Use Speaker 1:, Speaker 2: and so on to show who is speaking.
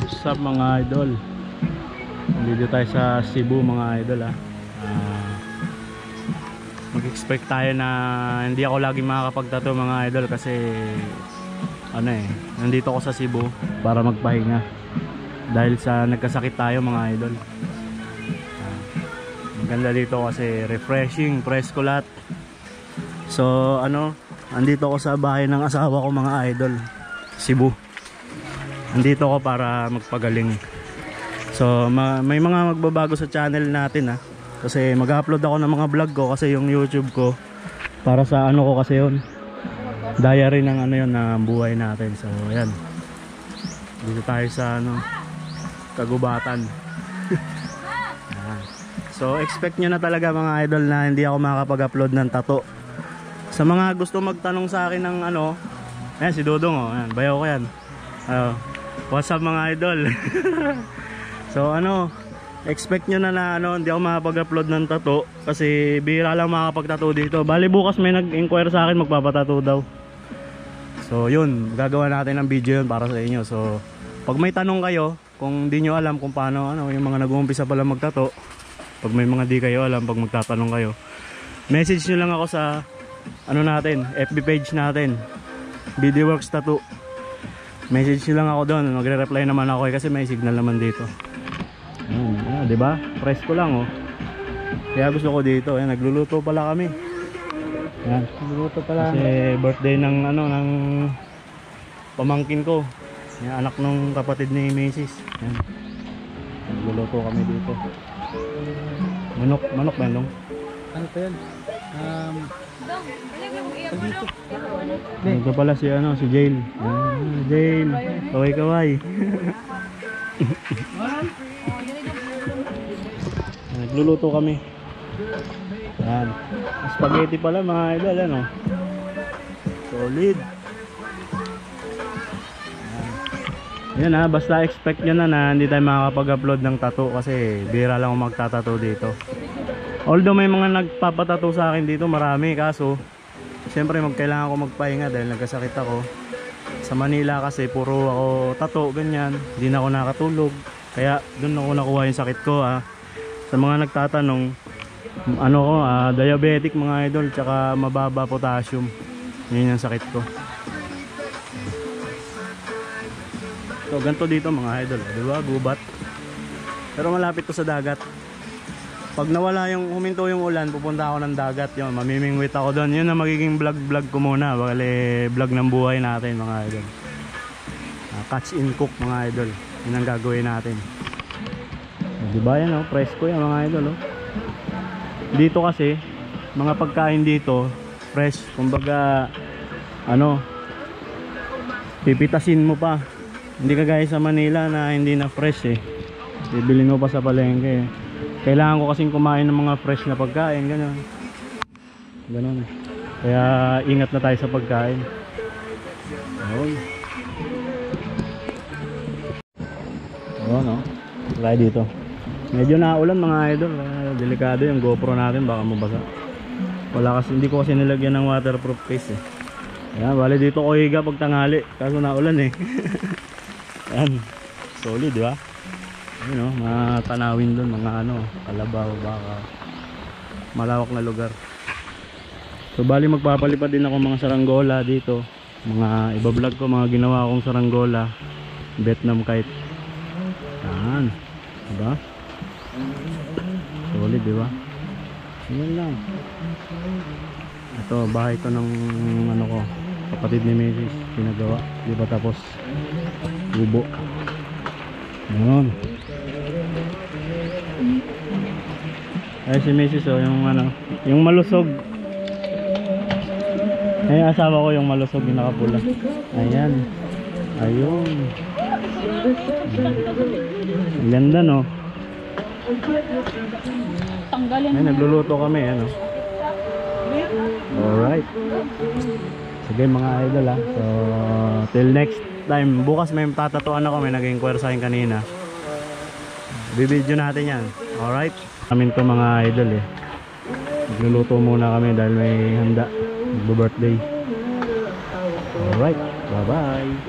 Speaker 1: What's up mga idol? Nandito tayo sa Cebu mga idol ha. Mag-expect tayo na hindi ako lagi makakapagtato mga idol kasi nandito ako sa Cebu para magpahinga dahil sa nagkasakit tayo mga idol. Maganda dito kasi refreshing, presko lahat. So andito ako sa bahay ng asawa ko mga idol, Cebu. Andito ako para magpagaling. So may mga magbabago sa channel natin ha. Kasi mag-upload ako ng mga vlog ko kasi yung YouTube ko para sa ko kasi yun. Diary ng ng buhay natin. So ayan. Dito tayo sa kagubatan. So expect nyo na talaga mga idol na hindi ako makakapag-upload ng tato. Sa mga gusto magtanong sa akin ng ayan si Dodong ayan, bayaw ko yan. What's up mga idol? So expect nyo na hindi ako makapag-upload ng tato kasi bihira lang makakapag-tato dito. Bali bukas may nag-inquire sa akin magpapatato daw. So yun, gagawa natin ng video yun para sa inyo. So pag may tanong kayo, kung di nyo alam kung paano yung mga nag-uumpisa pala magtato, pag may mga di kayo alam, pag magtatanong kayo, message nyo lang ako sa natin, FB page natin, Videoworks Tattoo. Message nyo lang ako doon, magre-reply naman ako kasi may signal naman dito. Diba? Presko lang Kaya gusto ko dito, nagluluto pala kami. Yan, nagluluto pala kasi birthday ng ng pamangkin ko. Yan, anak ng kapatid ni Mrs. Yan. Nagluluto kami dito. Manok ba yun?
Speaker 2: Ano pa yan?
Speaker 1: Ito pala si si Jail. Jail, kaway. Nagluluto kami. Yan. Spaghetti pala mga idol solid. Yan basta expect nyo na hindi tayo makakapag-upload ng tattoo kasi bira lang ako magtatato dito. Although may mga nagpapatato sa akin dito marami, kaso siyempre kailangan ko magpahinga dahil nagkasakit ako. Sa Manila kasi puro ako tato ganyan, hindi na ako nakatulog. Kaya doon ako nakuha yung sakit ko Sa mga nagtatanong, diabetic mga idol, tsaka mababa potassium. Yun yung sakit ko. So ganito dito mga idol, diba? Gubat. Pero malapit to sa dagat. Pag nawala huminto yung ulan, pupunta ako ng dagat. Yun, mamimingwit ako doon. Yun ang magiging vlog ko muna. Bale, vlog ng buhay natin mga idol. Catch and cook mga idol. Yun ang gagawin natin. Diba yan presko yan mga idol Dito kasi, mga pagkain dito, fresh. Kumbaga, pipitasin mo pa. Hindi kagaya sa Manila na hindi na fresh bibilin mo pa sa palengke. Kailangan ko kasing kumain ng mga fresh na pagkain, ganun. Kaya ingat na tayo sa pagkain. Try dito. Medyo naulan mga idol, delikado yung GoPro natin, baka mabasa. Hindi ko kasi nilagyan ng waterproof case Ayan, bali dito ko higa pag tanghali, kaso naulan Ayan, solid diba? Mga tanawin doon, mga kalabaw, baka malawak na lugar. So bali magpapalipad din ako mga saranggola dito, mga iba-vlog ko mga ginawa kong saranggola, Vietnam kite. Yan, diba? Solid diba? Yan lang. Ito bahay ko ng kapatid ni Mrs. Pinagawa, di ba tapos gubo. Yan. Ay si Mrs. yung malusog. Ay asawa ko yung malusog, yung nakapula. Ayan. Ayun. Ganda Ay nagluluto kami Alright. Sige mga idol So till next time. Bukas may tatatuan ako, may nag-inquire sa akin kanina. Bibidyo natin yan. Alright. Amin to mga idol Nagluluto muna kami dahil may handa, magbo-birthday. Alright. Bye-bye.